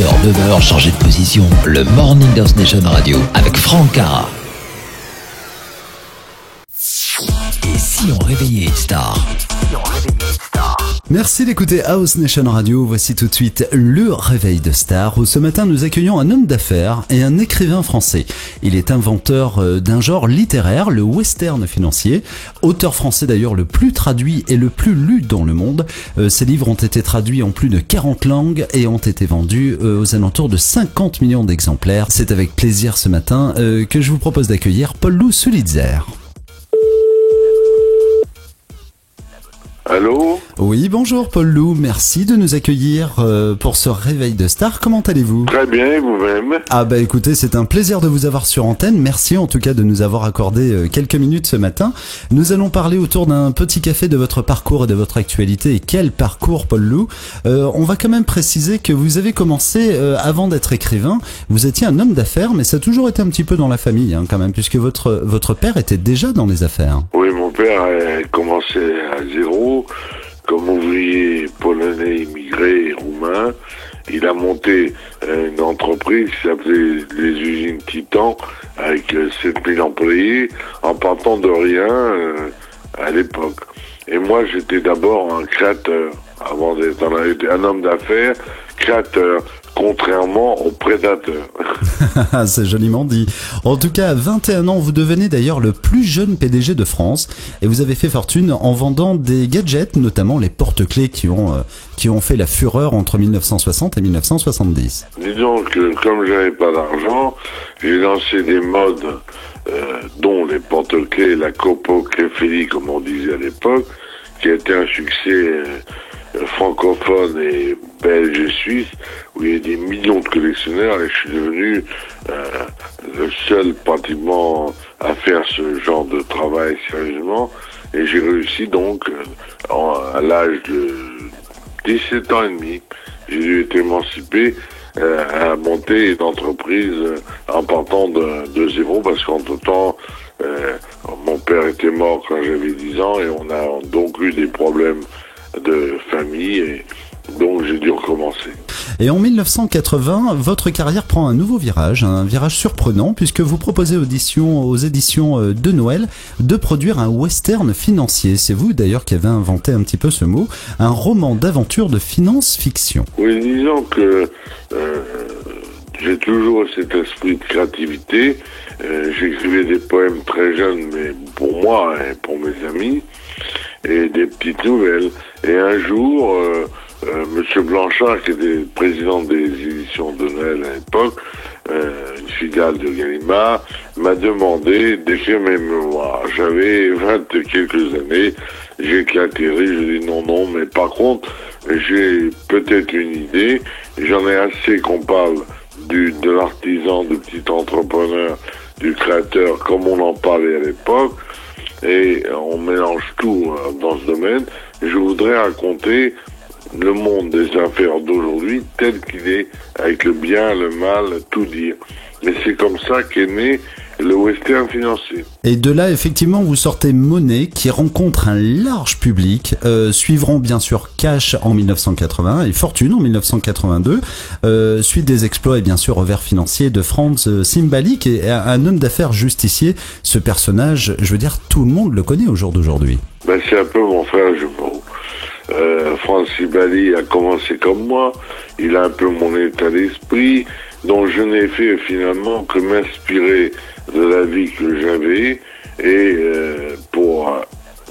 6h, 9h, changez de position. Le Morning House Nation Radio avec Franck Cara. Et si on réveillait une star? Merci d'écouter House Nation Radio. Voici tout de suite le réveil de star où ce matin nous accueillons un homme d'affaires et un écrivain français. Il est inventeur d'un genre littéraire, le western financier. Auteur français d'ailleurs le plus traduit et le plus lu dans le monde. Ses livres ont été traduits en plus de 40 langues et ont été vendus aux alentours de 50 millions d'exemplaires. C'est avec plaisir ce matin que je vous propose d'accueillir Paul-Loup Sulitzer. Allô ? Oui, bonjour Paul-Loup, merci de nous accueillir pour ce réveil de star. Comment allez-vous ? Très bien, et vous-même ? Ah bah écoutez, c'est un plaisir de vous avoir sur antenne. Merci en tout cas de nous avoir accordé quelques minutes ce matin. Nous allons parler autour d'un petit café de votre parcours et de votre actualité. Et quel parcours, Paul-Loup. On va quand même préciser que vous avez commencé avant d'être écrivain. Vous étiez un homme d'affaires, mais ça a toujours été un petit peu dans la famille quand même, puisque votre père était déjà dans les affaires. Oui, mon père a commencé à zéro, comme ouvrier polonais immigré et roumain. Il a monté une entreprise qui s'appelait les usines Titan, avec 7000 employés, en partant de rien à l'époque. Et moi, j'étais d'abord un créateur, avant d'être un homme d'affaires, créateur, contrairement aux prédateurs. C'est joliment dit. En tout cas, à 21 ans, vous devenez d'ailleurs le plus jeune PDG de France et vous avez fait fortune en vendant des gadgets, notamment les porte-clés qui ont fait la fureur entre 1960 et 1970. Disons que comme j'avais pas d'argent, j'ai lancé des modes dont les porte-clés, la copocléphilie comme on disait à l'époque, qui a été un succès francophone et belge et suisse, où il y a des millions de collectionneurs, et je suis devenu le seul pratiquement à faire ce genre de travail sérieusement, et j'ai réussi donc à l'âge de 17 ans et demi, j'ai dû être émancipé à monter une entreprise en partant de zéro, parce qu'entre-temps mon père était mort quand j'avais 10 ans, et on a donc eu des problèmes de famille, et donc j'ai dû recommencer. Et en 1980, votre carrière prend un nouveau virage, un virage surprenant, puisque vous proposez aux éditions de Noël de produire un western financier. C'est vous d'ailleurs qui avez inventé un petit peu ce mot, un roman d'aventure de finance-fiction. Oui, disons que j'ai toujours cet esprit de créativité. J'écrivais des poèmes très jeunes, mais pour moi et pour mes amis, et des petites nouvelles. Et un jour, Monsieur Blanchard, qui était président des éditions de Noël à l'époque, une filiale de Gallimard, m'a demandé d'écrire mes mémoires. J'avais 20 quelques années, j'ai éclaté rire, je dis non, mais par contre, j'ai peut-être une idée, j'en ai assez qu'on parle de l'artisan, du petit entrepreneur, du créateur, comme on en parlait à l'époque, et on mélange tout dans ce domaine. Je voudrais raconter le monde des affaires d'aujourd'hui tel qu'il est, avec le bien, le mal, tout dire. Et c'est comme ça qu'est né le western financier. Et de là, effectivement, vous sortez Monnaie, qui rencontre un large public. Suivront bien sûr Cash en 1980 et Fortune en 1982. Suite des exploits et bien sûr revers financier de Franz Simbali, qui est un homme d'affaires justicier. Ce personnage, je veux dire, tout le monde le connaît au jour d'aujourd'hui. Ben, c'est un peu mon frère jumeau. Franz Simbali a commencé comme moi. Il a un peu mon état d'esprit, dont je n'ai fait finalement que m'inspirer de la vie que j'avais et pour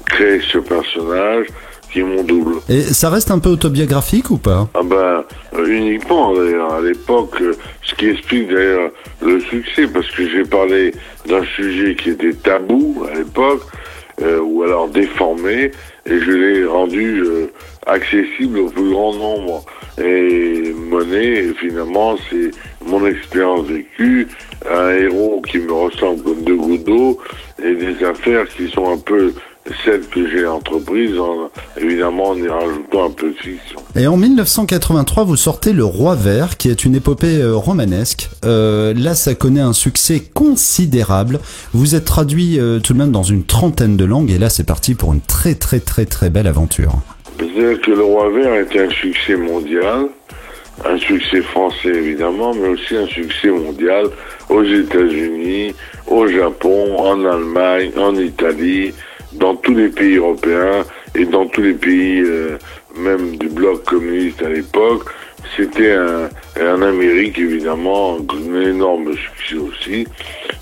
créer ce personnage qui est mon double. Et ça reste un peu autobiographique ou pas ? Ah ben, uniquement d'ailleurs, à l'époque, ce qui explique d'ailleurs le succès, parce que j'ai parlé d'un sujet qui était tabou à l'époque, ou alors déformé, et je l'ai rendu accessible au plus grand nombre. Et Monnaie, finalement, c'est mon expérience vécue, un héros qui me ressemble comme deux gouttes d'eau, et des affaires qui sont un peu celles que j'ai entreprises, évidemment en y rajoutant un peu de fiction. Et en 1983, vous sortez Le Roi Vert, qui est une épopée romanesque. Là, ça connaît un succès considérable. Vous êtes traduit tout de même dans une trentaine de langues, et là, c'est parti pour une très très très très belle aventure. C'est-à-dire que Le Roi Vert était un succès mondial, un succès français évidemment, mais aussi un succès mondial aux États-Unis, au Japon, en Allemagne, en Italie, dans tous les pays européens et dans tous les pays même du bloc communiste à l'époque. C'était en Amérique évidemment un énorme succès aussi.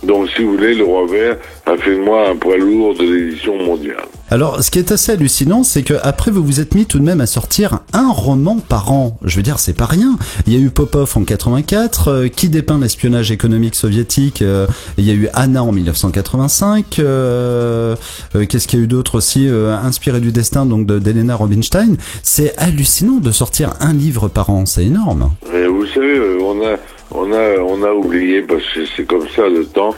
Donc si vous voulez, Le Roi Vert a fait de moi un poids lourd de l'édition mondiale. Alors, ce qui est assez hallucinant, c'est que après vous vous êtes mis tout de même à sortir un roman par an. Je veux dire, c'est pas rien. Il y a eu Popov en 84, qui dépeint l'espionnage économique soviétique. Il y a eu Anna en 1985. Qu'est-ce qu'il y a eu d'autre aussi, inspiré du destin donc d'Elena Rubinstein. C'est hallucinant de sortir un livre par an. C'est énorme. Mais vous savez, on a oublié, parce que c'est comme ça le temps,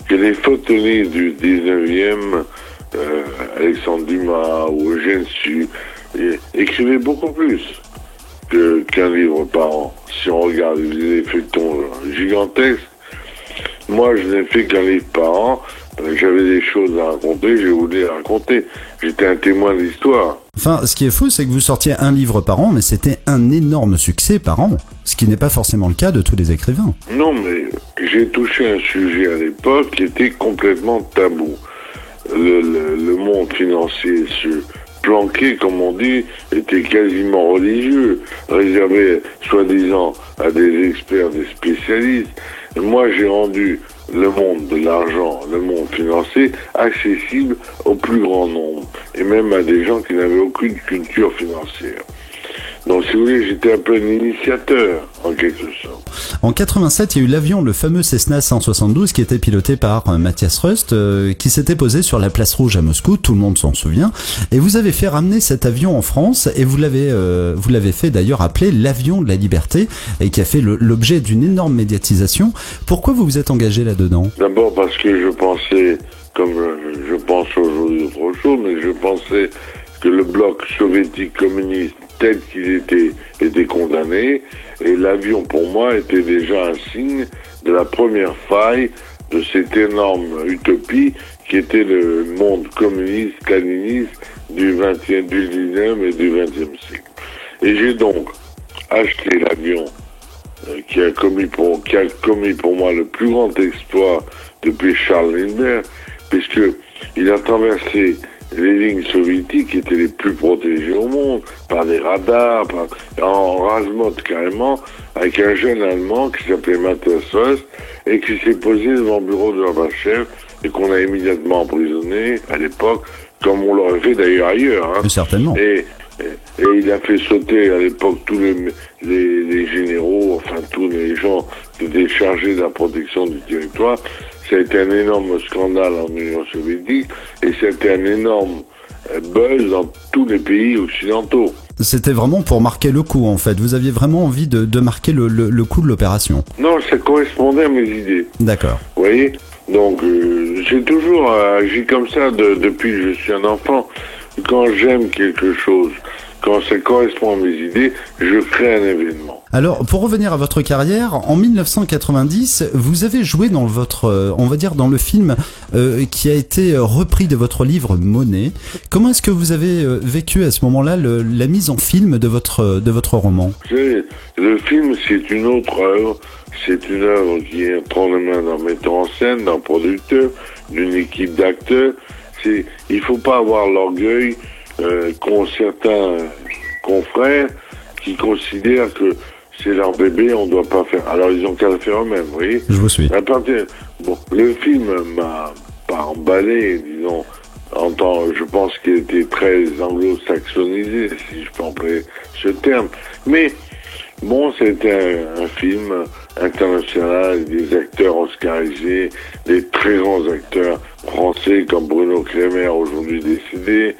que les photonies du 19e, Alexandre Dumas ou Eugène Sue, écrivaient beaucoup plus qu'un livre par an. Si on regarde des feuilletons gigantesques, moi je n'ai fait qu'un livre par an. J'avais des choses à raconter, j'ai voulu les raconter. J'étais un témoin de l'histoire. Enfin, ce qui est fou, c'est que vous sortiez un livre par an, mais c'était un énorme succès par an, ce qui n'est pas forcément le cas de tous les écrivains. Non, mais j'ai touché un sujet à l'époque qui était complètement tabou. Le monde financier se planqué, comme on dit, était quasiment religieux, réservé soi-disant à des experts, des spécialistes. Et moi, j'ai rendu le monde de l'argent, le monde financier, accessible au plus grand nombre, et même à des gens qui n'avaient aucune culture financière. Donc, si vous voulez, j'étais un peu un initiateur, en quelque sorte. En 87, il y a eu l'avion, le fameux Cessna 172, qui était piloté par Mathias Rust, qui s'était posé sur la place Rouge à Moscou, tout le monde s'en souvient. Et vous avez fait ramener cet avion en France, et vous l'avez fait d'ailleurs appeler l'avion de la liberté, et qui a fait l'objet d'une énorme médiatisation. Pourquoi vous vous êtes engagé là-dedans? D'abord parce que je pensais, comme je pense aujourd'hui autre chose, mais je pensais que le bloc soviétique communiste tel qu'il était condamné, et l'avion pour moi était déjà un signe de la première faille de cette énorme utopie qui était le monde communiste, staliniste du 19e et du 20e siècle. Et j'ai donc acheté l'avion qui a commis pour moi le plus grand exploit depuis Charles Lindbergh, puisque il a traversé les lignes soviétiques qui étaient les plus protégées au monde, par des radars, en rase-motte carrément, avec un jeune Allemand qui s'appelait Mathias Rust, et qui s'est posé devant le bureau de Gorbatchev, et qu'on a immédiatement emprisonné à l'époque, comme on l'aurait fait d'ailleurs ailleurs. Hein. Certainement. Et il a fait sauter à l'époque tous les généraux, enfin tous les gens qui étaient chargés de la protection du territoire. Ça a été un énorme scandale en Union soviétique et c'était un énorme buzz dans tous les pays occidentaux. C'était vraiment pour marquer le coup en fait. Vous aviez vraiment envie de marquer le coup de l'opération. Non, ça correspondait à mes idées. D'accord. Vous voyez ? Donc j'ai toujours agi comme ça depuis que je suis un enfant. Quand j'aime quelque chose, quand ça correspond à mes idées, je crée un événement. Alors, pour revenir à votre carrière, en 1990, vous avez joué dans votre, on va dire, dans le film qui a été repris de votre livre Monet. Comment est-ce que vous avez vécu à ce moment-là la mise en film de votre roman ? Vous savez, le film, c'est une autre œuvre. C'est une œuvre qui prend les mains d'un metteur en scène, d'un producteur, d'une équipe d'acteurs. Il faut pas avoir l'orgueil qu'ont certains confrères qui considèrent que c'est leur bébé, on doit pas faire. Alors ils ont qu'à le faire eux-mêmes, vous voyez. Je vous suis. Bon, le film m'a pas emballé, disons, je pense qu'il était très anglo-saxonisé, si je peux employer ce terme. Mais bon, c'était un film international, des acteurs oscarisés, des très grands acteurs français comme Bruno Kremer, aujourd'hui décédé.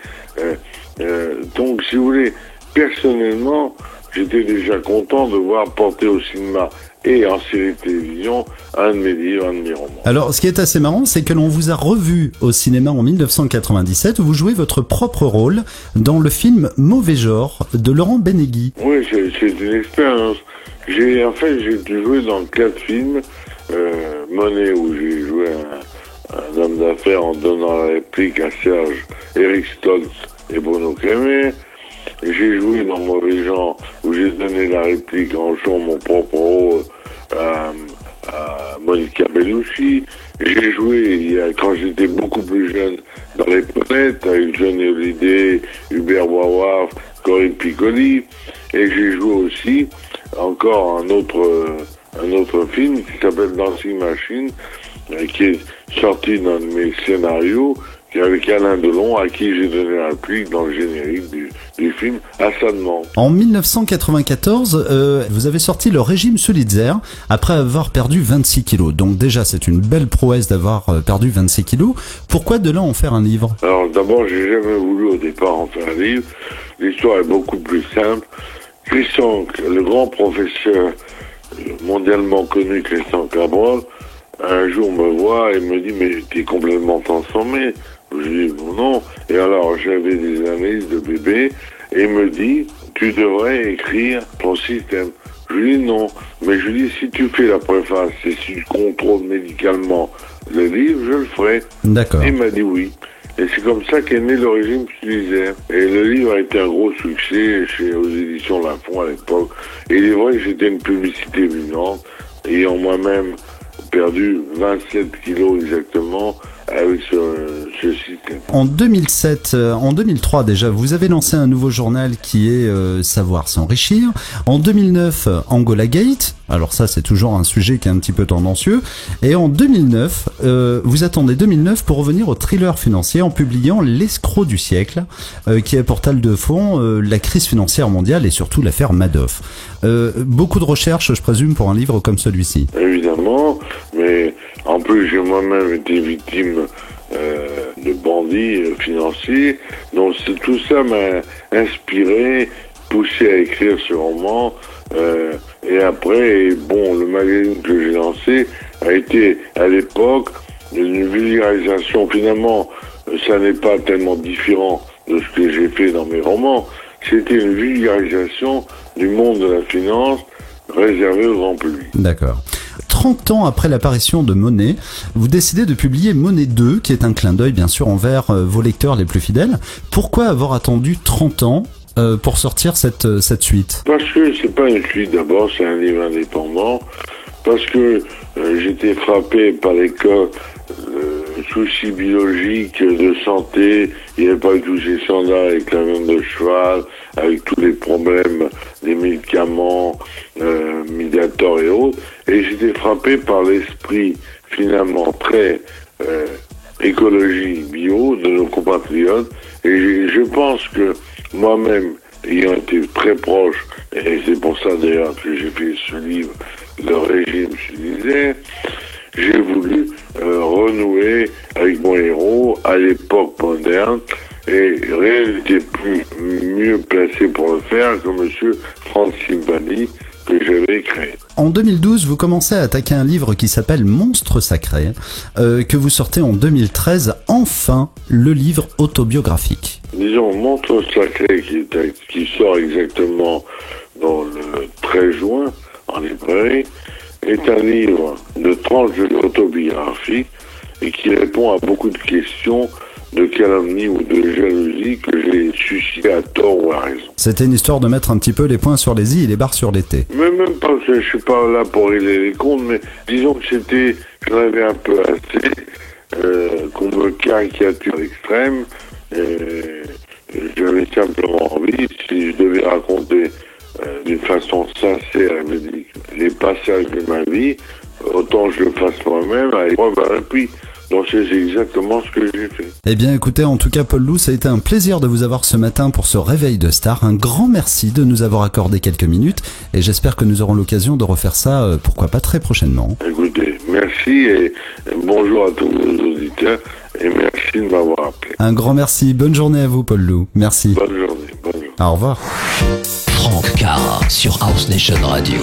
Donc, si vous voulez, personnellement, j'étais déjà content de voir porter au cinéma et en série de télévision un de mes livres, un de mes romans. Alors, ce qui est assez marrant, c'est que l'on vous a revu au cinéma en 1997, où vous jouez votre propre rôle dans le film Mauvais genre de Laurent Benegui. Oui, c'est une expérience. J'ai dû jouer dans 4 films. Monet, où j'ai joué un homme d'affaires en donnant la réplique à Serge, Eric Stoltz et Bruno Kremer. J'ai joué dans Mauvais Genre, où j'ai donné la réplique en jouant mon propre rôle à Monica Bellucci. J'ai joué, quand j'étais beaucoup plus jeune, dans Les Planètes, avec Johnny Hallyday, Hubert Wawaf, Corinne Piccoli. Et j'ai joué aussi encore un autre film qui s'appelle Dancing Machine, qui est sorti d'un de mes scénarios, avec Alain Delon, à qui j'ai donné la réplique dans le générique du film Assanement. En 1994, vous avez sorti Le Régime Solitaire après avoir perdu 26 kilos. Donc déjà, c'est une belle prouesse d'avoir perdu 26 kilos. Pourquoi de là en faire un livre? Alors d'abord, j'ai jamais voulu au départ en faire un livre. L'histoire est beaucoup plus simple. Christian, le grand professeur mondialement connu Christian Cabrol, un jour me voit et me dit « Mais t'es complètement transformé ». Je lui dis « Non ». Et alors j'avais des analyses de bébé et il me dit « Tu devrais écrire ton système ». Je lui dis « Non ». Mais je lui dis « Si tu fais la préface et si tu contrôles médicalement le livre, je le ferai ». D'accord. Il m'a dit oui. Et c'est comme ça qu'est né Le Régime Solitaire. Et le livre a été un gros succès aux éditions Lafon à l'époque. Et il est vrai que c'était une publicité vivante, ayant moi-même perdu 27 kilos exactement avec ce système. En 2003 déjà, vous avez lancé un nouveau journal qui est Savoir s'enrichir. En 2009, Angola Gate. Alors ça, c'est toujours un sujet qui est un petit peu tendancieux. Et en 2009, vous attendez 2009 pour revenir au thriller financier en publiant L'escroc du siècle, qui est portal de fond la crise financière mondiale et surtout l'affaire Madoff. Beaucoup de recherches, je présume, pour un livre comme celui-ci. Évidemment, mais en plus, j'ai moi-même été victime de bandits financiers. Donc tout ça m'a inspiré, poussé à écrire ce roman. Et après, bon, le magazine que j'ai lancé a été à l'époque une vulgarisation. Finalement, ça n'est pas tellement différent de ce que j'ai fait dans mes romans. C'était une vulgarisation du monde de la finance réservé au grand public. D'accord. 30 ans après l'apparition de Monnaie, vous décidez de publier Monnaie 2, qui est un clin d'œil bien sûr envers vos lecteurs les plus fidèles. Pourquoi avoir attendu 30 ans pour sortir cette suite? Parce que c'est pas une suite d'abord, c'est un livre indépendant. Parce que j'étais frappé par les cas soucis biologiques de santé. Il n'y avait pas eu tous ces scandales avec la viande de cheval, avec tous les problèmes des médicaments, Mediator et autres. Et j'étais frappé par l'esprit finalement très écologie bio de nos compatriotes. Et je pense que moi-même, ayant été très proche, et c'est pour ça d'ailleurs que j'ai fait ce livre, Le Régime Solitaire, j'ai voulu renouer avec mon héros à l'époque moderne, et rien n'était mieux placé pour le faire que monsieur Franz Simbani, que j'avais créé. En 2012, vous commencez à attaquer un livre qui s'appelle Monstre sacré, que vous sortez en 2013, enfin, le livre autobiographique. Disons, Monstre sacré, qui sort exactement dans le 13 juin, en librairie, est un livre de tranches autobiographiques et qui répond à beaucoup de questions de calomnie ou de jalousie que j'ai suscité à tort ou à raison. C'était une histoire de mettre un petit peu les points sur les i et les barres sur les t. Mais même pas, je suis pas là pour régler les comptes, mais disons que j'en avais un peu assez qu'on me caricature à l'extrême. J'avais simplement envie, si je devais raconter d'une façon sincère et véridique les passages de ma vie, autant je le fasse moi-même avec preuve à l'appui. Donc c'est exactement ce que j'ai fait. Eh bien écoutez, en tout cas Paul Lou, ça a été un plaisir de vous avoir ce matin pour ce réveil de star. Un grand merci de nous avoir accordé quelques minutes et j'espère que nous aurons l'occasion de refaire ça, pourquoi pas très prochainement. Écoutez, merci et bonjour à tous nos auditeurs et merci de m'avoir appelé. Un grand merci, bonne journée à vous Paul Lou, merci. Bonne journée, bonne journée. Au revoir. Franck Cara sur House Nation Radio.